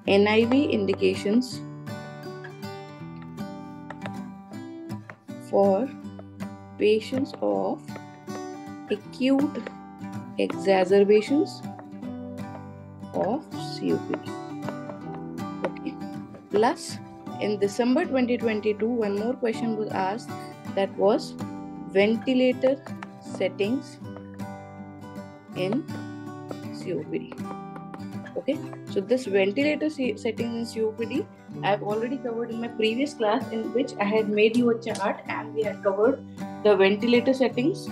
NIV indications for patients of acute exacerbations of COPD. Okay. Plus, in December 2022, one more question was asked, that was ventilator settings in COPD. Okay, so this ventilator settings in COPD I have already covered in my previous class, in which I had made you a chart and we had covered the ventilator settings.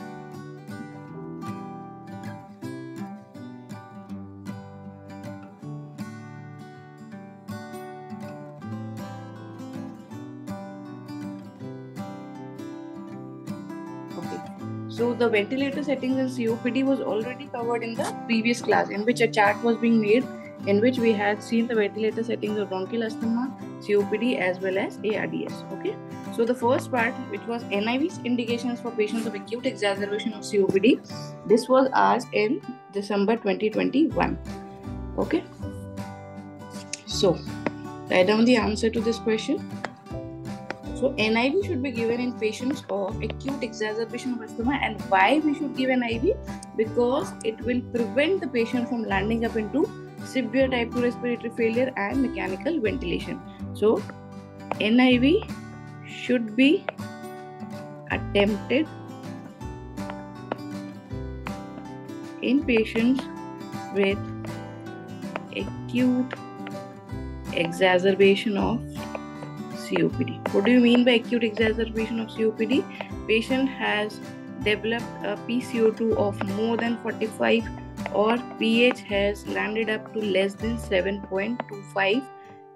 So the ventilator settings in COPD was already covered in the previous class, in which a chart was being made, in which we had seen the ventilator settings of bronchial asthma, COPD as well as ARDS. Okay. So the first part, which was NIV's indications for patients of acute exacerbation of COPD, this was asked in December 2021. Okay. So write down the answer to this question. So NIV should be given in patients of acute exacerbation of asthma. And why we should give NIV? Because it will prevent the patient from landing up into severe type 2 respiratory failure and mechanical ventilation. So NIV should be attempted in patients with acute exacerbation of COPD. What do you mean by acute exacerbation of COPD? Patient has developed a PCO2 of more than 45 or pH has landed up to less than 7.25.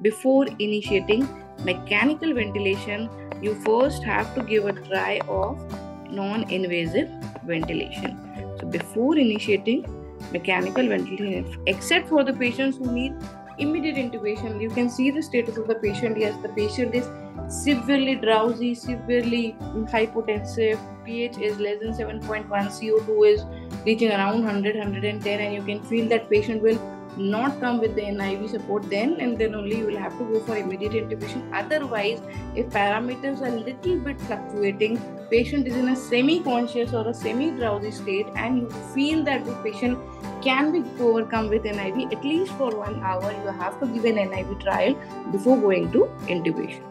Before initiating mechanical ventilation, you first have to give a try of non-invasive ventilation. So before initiating mechanical ventilation, except for the patients who need immediate intubation, you can see the status of the patient. Yes, the patient is severely drowsy, severely hypotensive, pH is less than 7.1, CO2 is reaching around 100, 110, and you can feel that patient will not come with the NIV support, then and then only you will have to go for immediate intubation. Otherwise, if parameters are little bit fluctuating, patient is in a semi-conscious or a semi-drowsy state, and you feel that the patient can be overcome with NIV, at least for 1 hour, you have to give an NIV trial before going to intubation.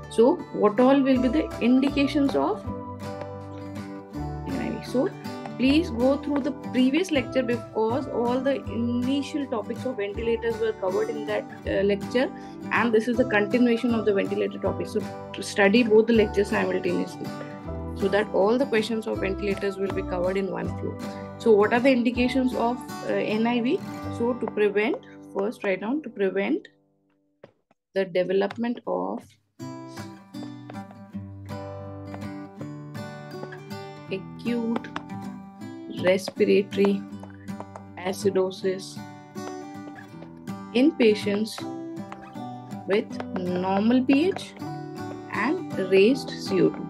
So, what all will be the indications of NIV? So, please go through the previous lecture, because all the initial topics of ventilators were covered in that lecture, and this is the continuation of the ventilator topic. So, to study both the lectures simultaneously, so that all the questions of ventilators will be covered in one flow. So what are the indications of NIV? So to prevent, first write down, to prevent the development of acute respiratory acidosis in patients with normal pH and raised CO2.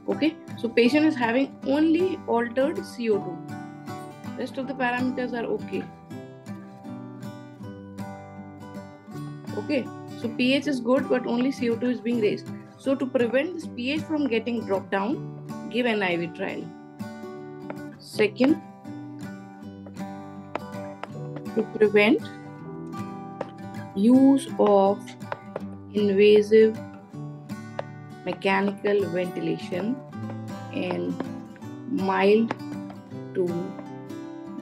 Okay, so patient is having only altered CO2. Rest of the parameters are okay. Okay, so pH is good, but only CO2 is being raised. So to prevent this pH from getting dropped down, give an NIV trial. Second, to prevent use of invasive mechanical ventilation in mild to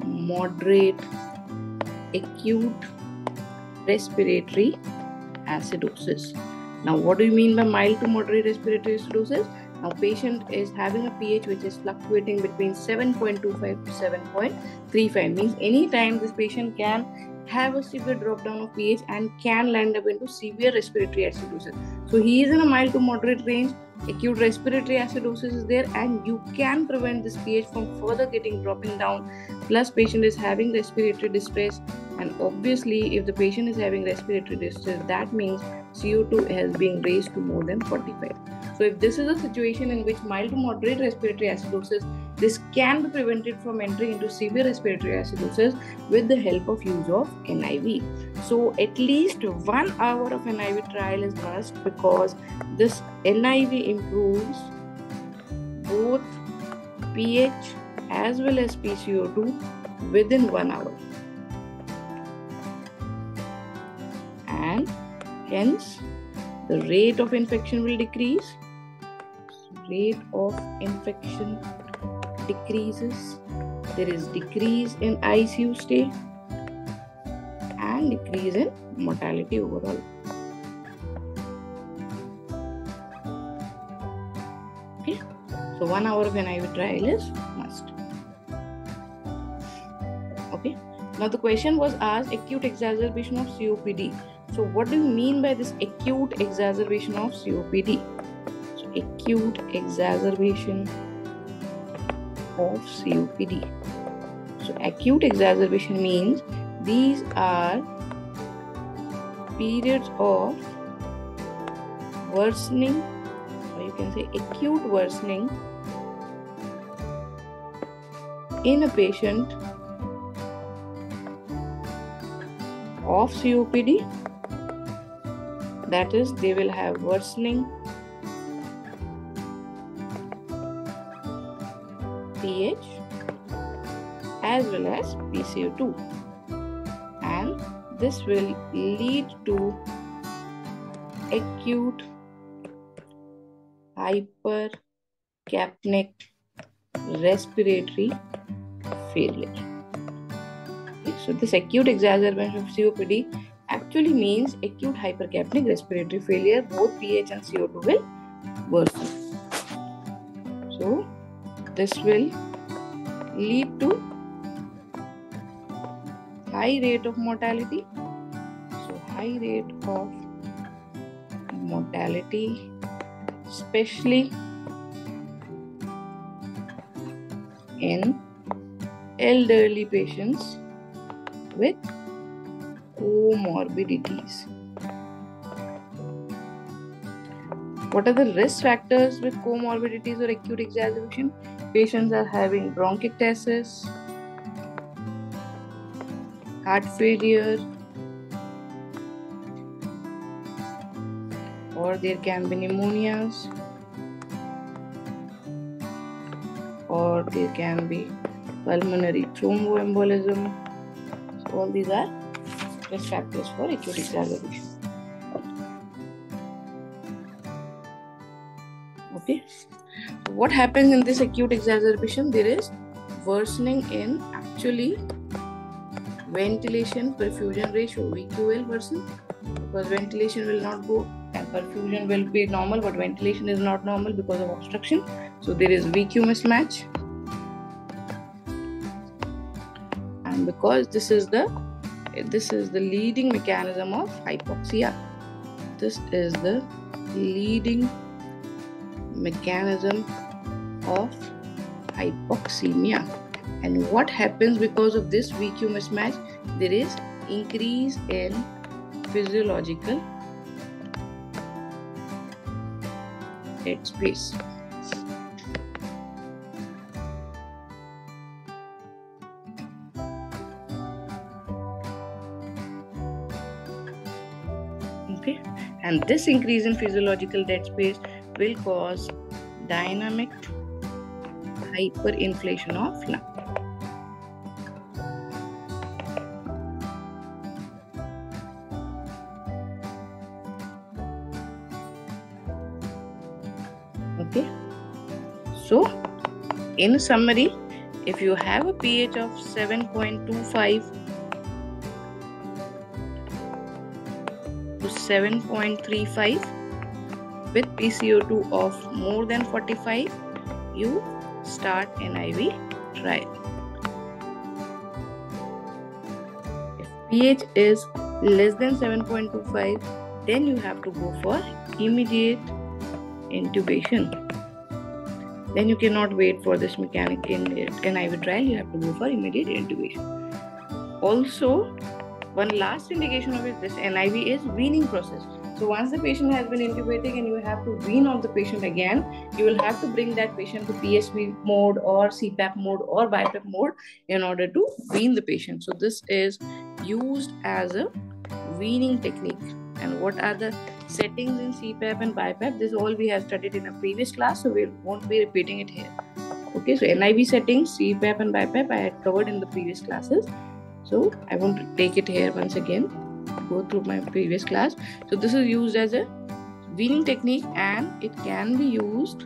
moderate acute respiratory acidosis. Now, what do you mean by mild to moderate respiratory acidosis? Now, patient is having a pH which is fluctuating between 7.25 to 7.35. Means any time this patient can have a severe drop down of pH and can land up into severe respiratory acidosis. So he is in a mild to moderate range. Acute respiratory acidosis is there, and you can prevent this pH from further dropping down. Plus, patient is having respiratory distress, and obviously, if the patient is having respiratory distress, that means CO2 has been raised to more than 45. So, if this is a situation in which mild to moderate respiratory acidosis, this can be prevented from entering into severe respiratory acidosis with the help of use of NIV. So at least 1 hour of NIV trial is must, because this NIV improves both pH as well as PCO2 within 1 hour. And hence the rate of infection will decrease. Rate of infection decreases. There is decrease in ICU stay and decrease in mortality overall. Okay, so 1 hour of NIV trial is must. Okay, now the question was asked, acute exacerbation of COPD. So what do you mean by this acute exacerbation of COPD? So acute exacerbation of COPD. So acute exacerbation means these are periods of worsening, or you can say acute worsening in a patient of COPD. That is, they will have worsening pH as well as PCO2, and this will lead to acute hypercapnic respiratory failure. Okay, so this acute exacerbation of COPD actually means acute hypercapnic respiratory failure. Both pH and CO2 will worsen. So this will lead to high rate of mortality. So high rate of mortality, especially in elderly patients with comorbidities. What are the risk factors with comorbidities or acute exacerbation? Patients are having bronchiectasis, heart failure, or there can be pneumonias, or there can be pulmonary thromboembolism. So all these are risk factors for acute exacerbation. Okay, so what happens in this acute exacerbation? There is worsening in actually ventilation perfusion ratio. VQ will worsen because ventilation will not go, and perfusion will be normal, but ventilation is not normal because of obstruction. So there is VQ mismatch, and because this is the leading mechanism of hypoxia. This is the leading mechanism of hypoxemia. And what happens because of this VQ mismatch? There is increase in physiological dead space. Okay, and this increase in physiological dead space will cause dynamic hyperinflation of lung. Okay, so in summary, if you have a pH of 7.25 to 7.35 with PCO2 of more than 45, you start NIV trial. If pH is less than 7.25, then you have to go for immediate intubation. Then you cannot wait for this mechanic in NIV trial. You have to go for immediate intubation. Also, one last indication of this NIV is weaning process. So once the patient has been intubated and you have to wean off the patient again, you will have to bring that patient to PSP mode or CPAP mode or BiPAP mode in order to wean the patient. So this is used as a weaning technique. And what are the settings in CPAP and BiPAP? This all we have studied in a previous class, so we won't be repeating it here. Okay, so NIV settings, CPAP and BiPAP I had covered in the previous classes, so I won't take it here once again. Go through my previous class. So this is used as a weaning technique, and it can be used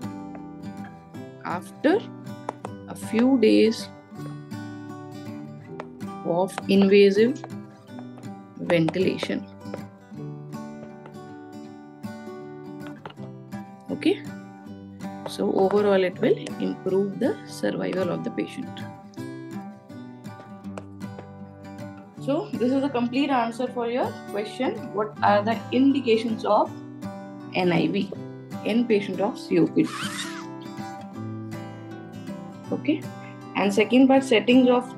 after a few days of invasive ventilation. Okay, so overall it will improve the survival of the patient. So this is a complete answer for your question. What are the indications of NIV in patient of COPD? Okay, and second part, settings of